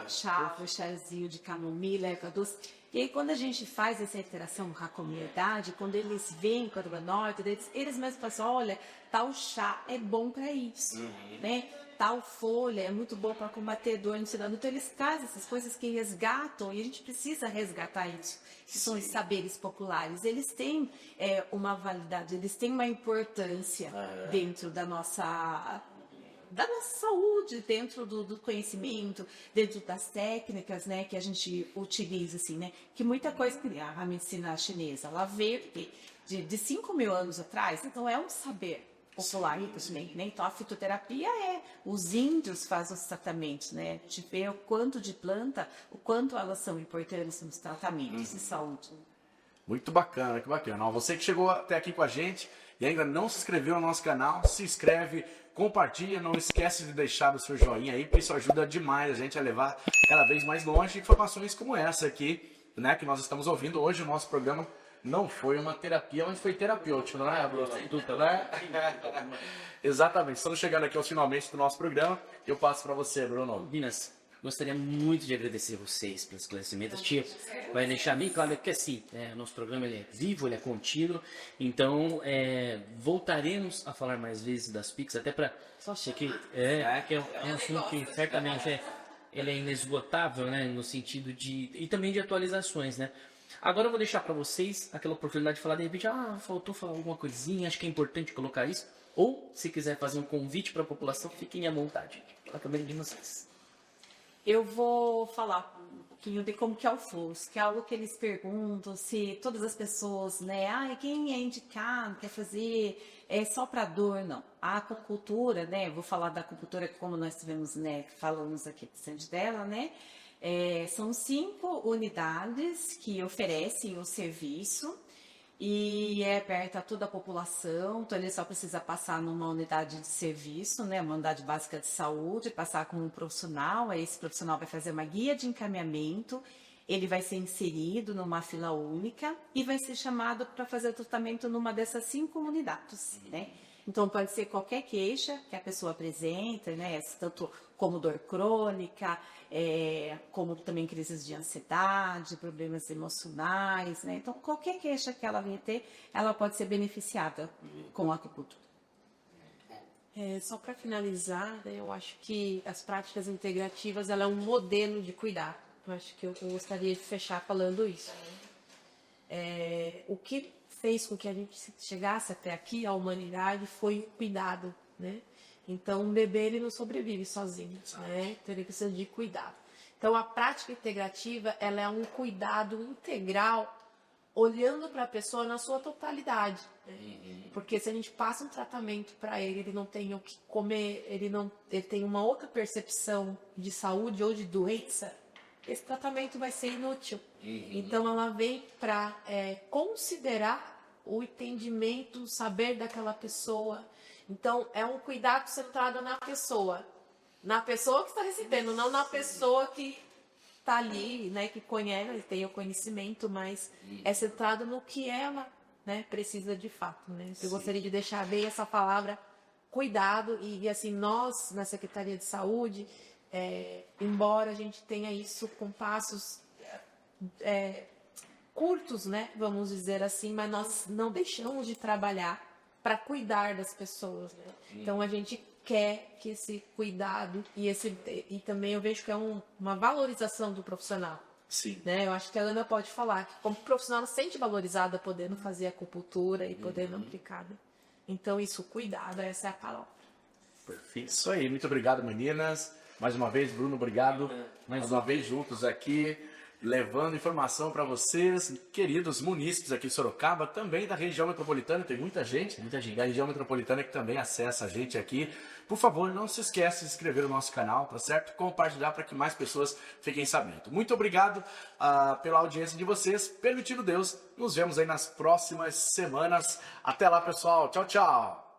chá, o chazinho de camomila, erva doce. E aí, quando a gente faz essa interação com a comunidade, quando eles vêm com a norte, eles mesmos falam assim, olha, tal chá é bom para isso, né? Tal folha é muito boa para combater dor no cidadão. Então, eles trazem essas coisas que resgatam, e a gente precisa resgatar isso, que são os saberes populares. Eles têm uma validade, eles têm uma importância dentro da nossa saúde, dentro do conhecimento, dentro das técnicas, né, que a gente utiliza, assim, né, que muita coisa que a medicina chinesa, ela veio de 5.000 anos atrás, então é um saber popular também, né, então a fitoterapia os índios fazem os tratamentos, né, de ver o quanto de planta, o quanto elas são importantes nos tratamentos de saúde. Muito bacana, que bacana. Ó, você que chegou até aqui com a gente e ainda não se inscreveu no nosso canal, se inscreve, compartilha, não esquece de deixar o seu joinha aí, porque isso ajuda demais a gente a levar cada vez mais longe informações como essa aqui, né, que nós estamos ouvindo hoje. O nosso programa não foi uma terapia, mas foi terapêutico, não é, Bruno? Né? Exatamente. Estamos chegando aqui aos finalmente do nosso programa. Eu passo para você, Bruno. Minas, gostaria muito de agradecer vocês pelos esclarecimentos. A tia vai deixar bem claro que assim, nosso programa ele é vivo, ele é contínuo, então voltaremos a falar mais vezes das Pix, até para que é um assunto que certamente ele é inesgotável, né, no sentido e também de atualizações, né. Agora eu vou deixar para vocês aquela oportunidade de falar, de repente, faltou falar alguma coisinha, acho que é importante colocar isso, ou se quiser fazer um convite para a população, fiquem à vontade. Fala também de vocês. Eu vou falar um pouquinho de como que é o FLUS, que é algo que eles perguntam se todas as pessoas, né, quem é indicado para fazer só para dor, não. A acupuntura, né, vou falar da acupuntura como nós tivemos, né, falamos aqui bastante dela, né, são 5 unidades que oferecem o serviço e é aberta a toda a população, então ele só precisa passar numa unidade de serviço, né, uma unidade básica de saúde, passar com um profissional, aí esse profissional vai fazer uma guia de encaminhamento, ele vai ser inserido numa fila única e vai ser chamado para fazer o tratamento numa dessas 5 unidades, né? Então pode ser qualquer queixa que a pessoa apresenta, né, tanto como dor crônica, como também crises de ansiedade, problemas emocionais, né? Então qualquer queixa que ela venha ter, ela pode ser beneficiada com a acupuntura. Só para finalizar, né, eu acho que as práticas integrativas ela é um modelo de cuidar. Eu acho que eu gostaria de fechar falando isso. O que fez com que a gente chegasse até aqui, a humanidade, foi o cuidado, né? Então, um bebê ele não sobrevive sozinho, né? Então, ele precisa de cuidado. Então, a prática integrativa ela é um cuidado integral, olhando para a pessoa na sua totalidade. Né? Porque se a gente passa um tratamento para ele, ele não tem o que comer, ele tem uma outra percepção de saúde ou de doença, esse tratamento vai ser inútil. Então, ela vem para considerar o entendimento, o saber daquela pessoa. Então, é um cuidado centrado na pessoa que está recebendo, não na pessoa que está ali, né, que conhece, tem o conhecimento, mas é centrado no que ela, né, precisa de fato. Né? Eu gostaria de deixar bem essa palavra, cuidado, e assim, nós, na Secretaria de Saúde, embora a gente tenha isso com passos curtos, né, vamos dizer assim, mas nós não deixamos de trabalhar para cuidar das pessoas, né? Então a gente quer que esse cuidado e também eu vejo que é uma valorização do profissional. Sim. Né? Eu acho que a Ana pode falar que como profissional ela se sente valorizada podendo fazer acupuntura e podendo aplicar. Então isso, cuidado, essa é a palavra. Perfeito. Isso aí, muito obrigado, meninas. Mais uma vez, Bruno, obrigado. Mais uma vez juntos aqui, levando informação para vocês, queridos munícipes aqui de Sorocaba, também da região metropolitana. Tem muita gente da região metropolitana que também acessa a gente aqui. Por favor, não se esqueça de se inscrever no nosso canal, tá certo? Compartilhar para que mais pessoas fiquem sabendo. Muito obrigado pela audiência de vocês. Permitindo Deus, nos vemos aí nas próximas semanas. Até lá, pessoal. Tchau, tchau.